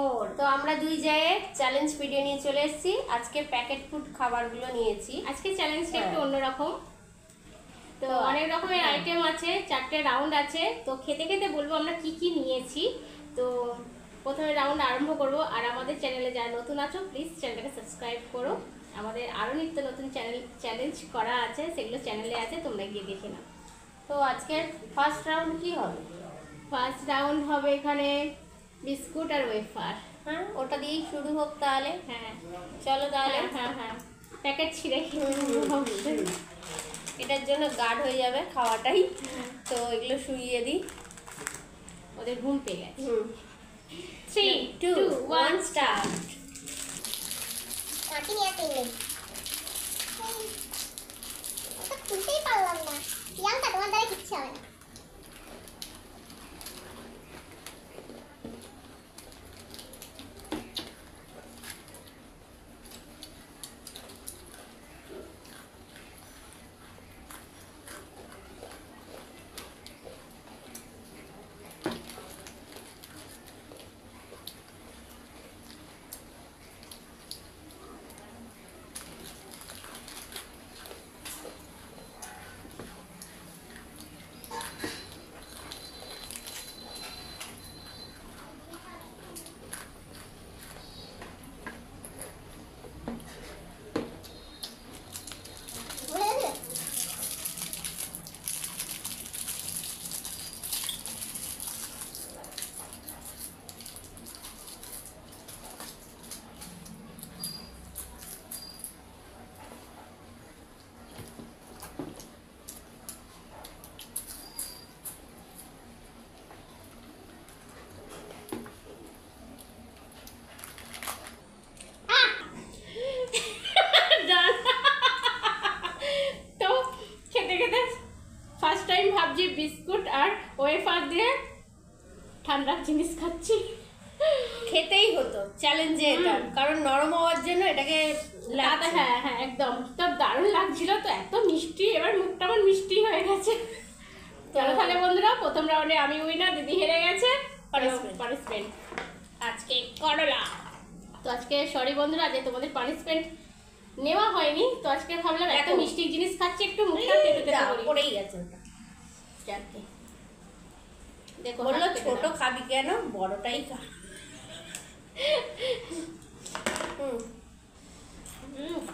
মোর। তো আমরা দুই জায়গায় চ্যালেঞ্জ ভিডিও নিয়ে চলে এসেছি। আজকে প্যাকেট ফুড খাবারগুলো নিয়েছি। আজকে চ্যালেঞ্জটা একটু অন্যরকম। তো অনেক রকমের আইটেম আছে, 4টে রাউন্ড আছে। তো খেতে খেতে বলবো আমরা কি কি নিয়েছি। তো প্রথমে রাউন্ড আরম্ভ করব। আর আমাদের চ্যানেলে যারা নতুন আছো প্লিজ চ্যানেলটাকে সাবস্ক্রাইব করো। আমাদের আরও নিত্য নতুন চ্যালেঞ্জ করা আছে, সেগুলো চ্যানেলে আছে, তোমরা গিয়ে দেখে নাও। তো আজকের ফার্স্ট রাউন্ড কি হবে? ফার্স্ট রাউন্ড হবে এখানে বিস্কুট আর ওয়েফার। হ্যাঁ, ওটা দিয়েই শুরু হোক তাহলে। হ্যাঁ চলো তাহলে। হ্যাঁ প্যাকেট ছিঁড়ে এটার জন্য গার্ড হয়ে যাবে খাওয়াটাই। তো এগুলো শুইয়ে দিই, ওদের ঘুম পেয়ে গেছে। 3, 2, 1 স্টার্ট। খুলতেই পারলাম না। প্রিয়াঙ্কা, তোমার দ্বারা কিচ্ছু হবে না। তো খেতে খেতে ফার্স্ট টাইম ভাবছি বিস্কুট আর ওয়েফার দিয়ে ঠান্ডা জিনিস খাচ্ছি। খেতেই হতো চ্যালেঞ্জে এটা, কারণ নরম হওয়ার জন্য এটাকে হ্যাঁ হ্যাঁ একদম। তো দারুণ লাগছিল, তো এত মিষ্টি, এবার মুখটা আমার মিষ্টি হয়ে গেছে। চলো তাহলে বন্ধুরা, প্রথম রাউন্ডে আমি উইনার, দিদি হেরে গেছে। পানিশমেন্ট আজকে করলা। তো আজকে সরি বন্ধুরা যে তোমাদের পানিশমেন্ট নেওয়া হয়নি। তো আজকে ভাবলাম এত মিষ্টি জিনিস খাচ্ছি, একটু মুখটা তেতে তেতে করি। পড়েই গেছে ওটা। যাকে দেখো বললো ছোট খাবি কেন, বড়টাই খা।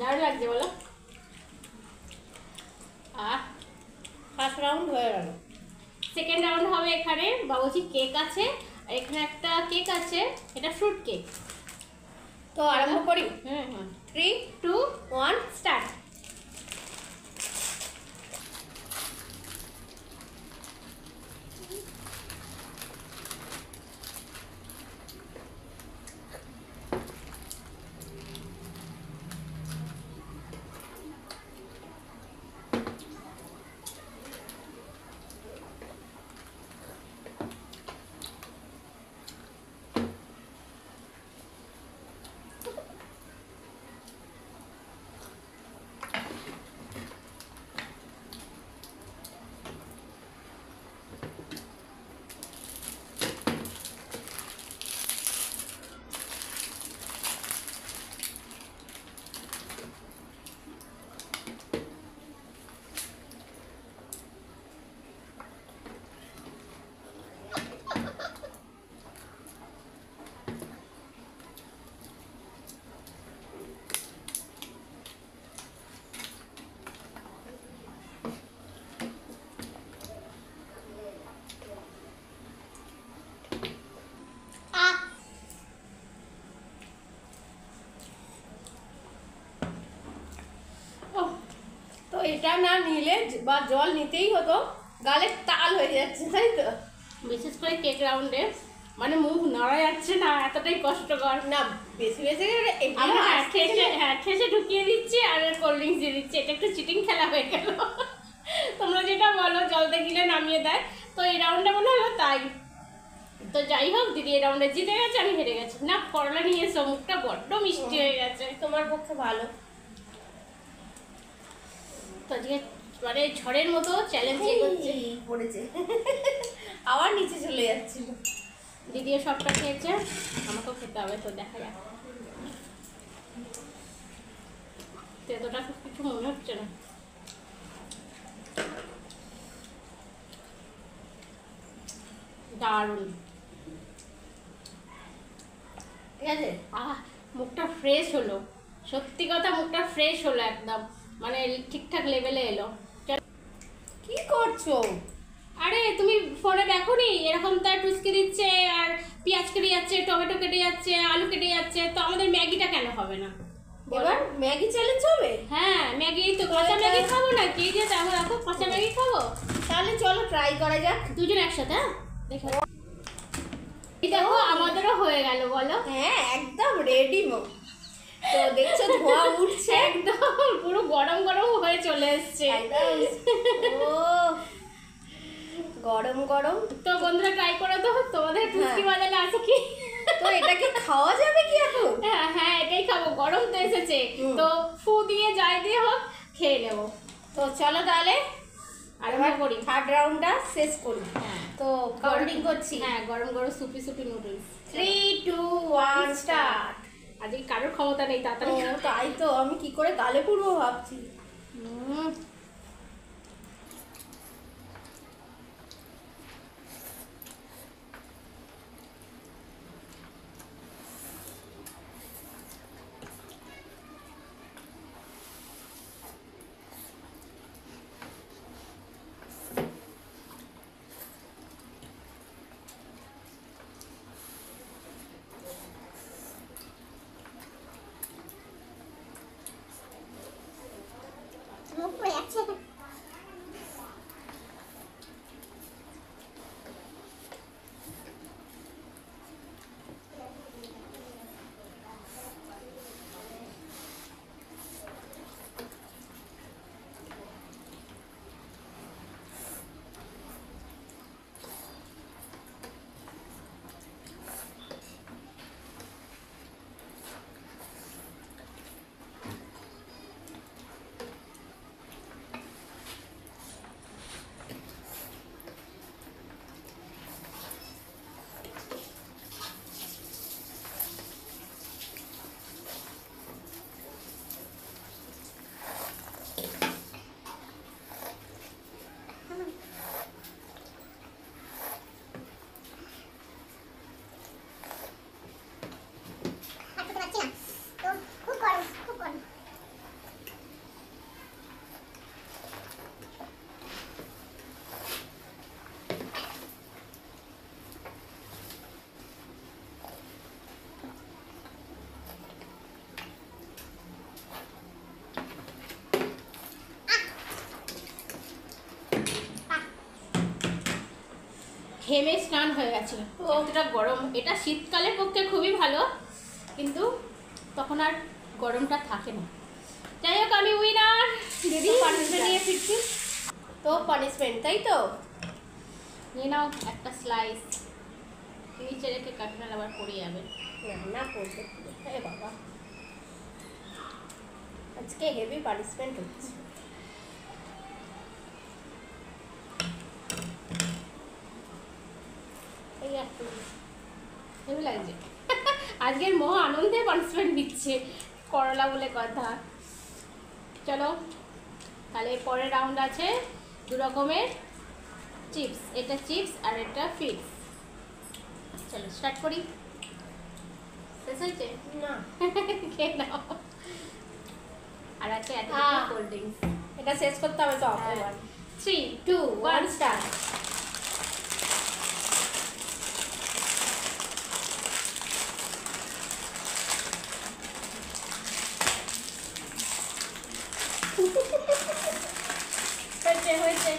দারুণ লাগছে বলো। ফার্স্ট রাউন্ড হয়ে গেল। সেকেন্ড রাউন্ড হবে। এখানে বাবুজি কেক আছে, আর এখানে একটা কেক আছে, এটা ফ্রুট কেক। তো আরম্ভ করি। 3, 2, 1 স্টার্ট। তো এটা না নিলে বা জল নিতেই হতো, গালের তাল হয়ে যাচ্ছে, তাই তো? বিশেষ করে কেক রাউন্ডে মানে মুখ নাড়া যাচ্ছে না, এতটাই কষ্টকর। না বেশি বেশি ঠেসে ঢুকিয়ে দিচ্ছি আর কোল্ড ড্রিঙ্কস দিয়ে দিচ্ছি। এটা একটু চিটিং খেলা হয়ে গেল। তোমরা যেটা বলো জলতে গিলে নামিয়ে দেয়, তো এই রাউন্ডে মনে হলো তাই। তো যাই হোক, দিদি এই রাউন্ডে জিতে গেছে, আমি হেরে গেছি। না করলা নিয়ে এসো, মুখটা বড্ড মিষ্টি হয়ে গেছে। তোমার পক্ষে ভালো। তো আজকে মানে ঝড়ের মতো চ্যালেঞ্জ করছে, পড়েছে আবার নিচে চলে যাচ্ছিল। দিদিও সবটা খেয়েছে, আমাকেও খেতে হবে, তো দেখা যাক। তেতোটা কিছু মনে হচ্ছে না। দারুণ, ঠিক আছে। মুখটা ফ্রেশ হলো, সত্যি কথা মুখটা ফ্রেশ হলো একদম, মানে ঠিকঠাক লেভেলে এলো। কি করছো? আরে তুমি ফোনে দেখো নি এরকম তার টুসকে দিচ্ছে, আর পেঁয়াজ কেটে যাচ্ছে, টমেটো কেটে যাচ্ছে, আলু কেটে যাচ্ছে, তো আমাদের ম্যাগিটা কেন হবে না? এবার ম্যাগি চ্যালেঞ্জ হবে? হ্যাঁ ম্যাগি, তো কাঁচা ম্যাগি খাবো না, কে যে দেখো দেখো কাঁচা ম্যাগি খাবো। তাহলে চলো ট্রাই করা যাক দুজন একসাথে। হ্যাঁ দেখো, এই দেখো আমাদেরও হয়ে গেল, বলো। হ্যাঁ একদম রেডি। তো দেখছো ধোঁয়া উঠছে, একদম পুরো গরম গরম হয়ে চলে এসছে। ও গরম গরম। তো বন্ধুরা ট্রাই করো তো, তোমাদের টুসকি বাজালে আছে কি? তো এটা কি খাওয়া যাবে কি এখন? হ্যাঁ হ্যাঁ এটাই খাবো, গরম তো এসেছে, তো ফু দিয়ে যাই দিয়ে হোক খেয়ে নেবো। তো চলো তাহলে আরম্ভ করি, থার্ড রাউন্ডটা শেষ করি। হ্যাঁ তো কাউন্টিং করছি। হ্যাঁ গরম গরম সুপি সুপি নুডলস। 3 2 1 স্টার্ট। আজকে কারোর ক্ষমতা নেই তাড়াতাড়ি। তাই তো আমি কি করে গালে পুরবো ভাবছি। মুখ পুড়ে যাচ্ছে। আর খেতে পারছি না, তো খুব গরম, খুব গরম। ঘেমে স্নান হয়ে গেছে, এতটা গরম। এটা শীতকালের পক্ষে খুবই ভালো, কিন্তু তখন আর গরমটা থাকে না। যাই হোক আমি উইনার, দিদি পানিশমেন্ট নিয়ে ফিরছি। তো পানিশমেন্ট তাই তো, নিয়ে নাও একটা স্লাইস, নিচে রেখে কাটলে আবার পড়ে যাবে। রান্না করবে। হে বাবা, আজকে হেভি পানিশমেন্ট হচ্ছে। এই একটু হেভি লাগছে। আজকের মহা আনন্দে পানিশমেন্ট দিচ্ছে, করলা বলে কথা। চলো তাহলে পরের রাউন্ড আছে 2 রকমের চিপস, এটা চিপস আর এটা ফিক্স। চলো স্টার্ট করি। শেষ হয়েছে? না খেয়ে নাও। আর আছে এত কোল্ড ড্রিঙ্কস। এটা শেষ করতে হবে তো হ্যাঁ। এবার। 3 2 1 স্টার্ট। হয়েছে হয়েছে।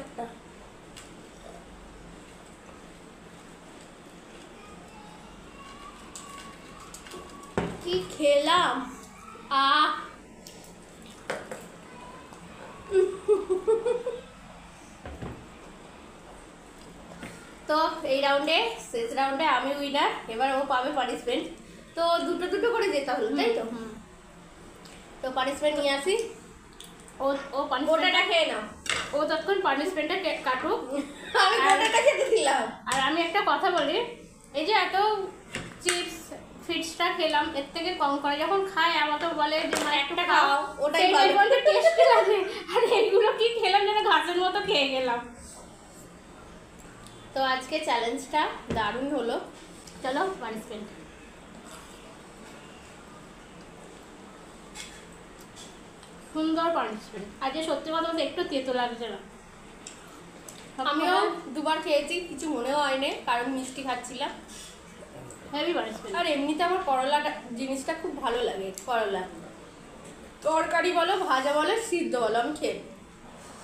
একটা। কি খেলাম তো এই রাউন্ডে, শেষ রাউন্ডে আমি উইনার, এবার ও পাবে পানিশমেন্ট। তো দুটো দুটো করে যেতে হলো, তাই তো? তো পানিশমেন্ট নিয়ে আসি। ও গোটাটা খেয়ে নাও। ও তখন পানিশমেন্টটা কাটুক। আমি গোটাটা খেতে দিলাম। আর আমি একটা কথা বলি, এই যে এত চিপস ফিটসটা খেলাম, এর থেকে কম করে যখন খায় আমাকে বলে যে মানে একটা খাও, ওটাই ভালো, টেস্টি লাগে। আর এইগুলো কি খেলাম যেন ঘাসের মতো খেয়ে গেলাম। তো আজকে চ্যালেঞ্জটা দারুণ হলো। চলো পানিশমেন্ট। সুন্দর পানিশমেন্ট। আজকে সত্যি কথা বলতে একটু তেতো লাগছে না। আমিও দুবার খেয়েছি, কিছু মনেও হয়নি, কারণ মিষ্টি খাচ্ছিলাম। Heavy punishment. আর এমনিতে আমার করলাটা জিনিসটা খুব ভালো লাগে। করলা তরকারি বলো, ভাজা বলো, সিদ্ধ বলো, আমি খেয়ে।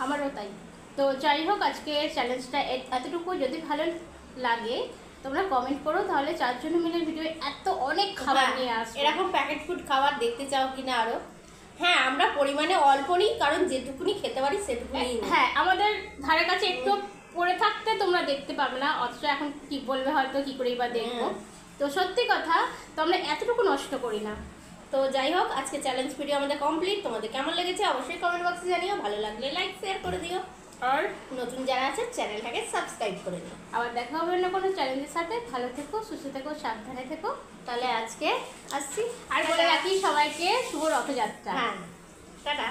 আমারও তাই। তো যাই হোক, আজকে চ্যালেঞ্জটা এতটুকু। যদি ভালো লাগে তোমরা কমেন্ট করো, তাহলে 4 জন মিলে ভিডিও এত অনেক খাবার নিয়ে আসবো। এরকম প্যাকেট ফুড খাবার দেখতে চাও কিনা আরো? হ্যাঁ, আমরা পরিমাণে অল্প নিই, কারণ যেটুকুনি খেতে পারি সেটুকুনি। হ্যাঁ, আমাদের ধারে কাছে একটু পড়ে থাকতে তোমরা দেখতে পাবে না, অথচ এখন কি বলবে হয়তো কি করেই বা দেখবো। তো সত্যি কথা, তো আমরা এতটুকু নষ্ট করি না। তো যাই হোক, আজকে চ্যালেঞ্জ ভিডিও আমাদের কমপ্লিট। তোমাদের কেমন লেগেছে অবশ্যই কমেন্ট বক্সে জানিও। ভালো লাগলে লাইক শেয়ার করে দিও, আর নতুন যারা আছে চ্যানেলটাকে সাবস্ক্রাইব করে দিও। আবার দেখা হবে না কোনো চ্যালেঞ্জের সাথে। ভালো থেকো, সুস্থ থেকো, সাবধানে থেকো। তাহলে আজকে আসছি, আর বলে রাখি সবাইকে শুভ রথযাত্রা। হ্যাঁ, টাটা।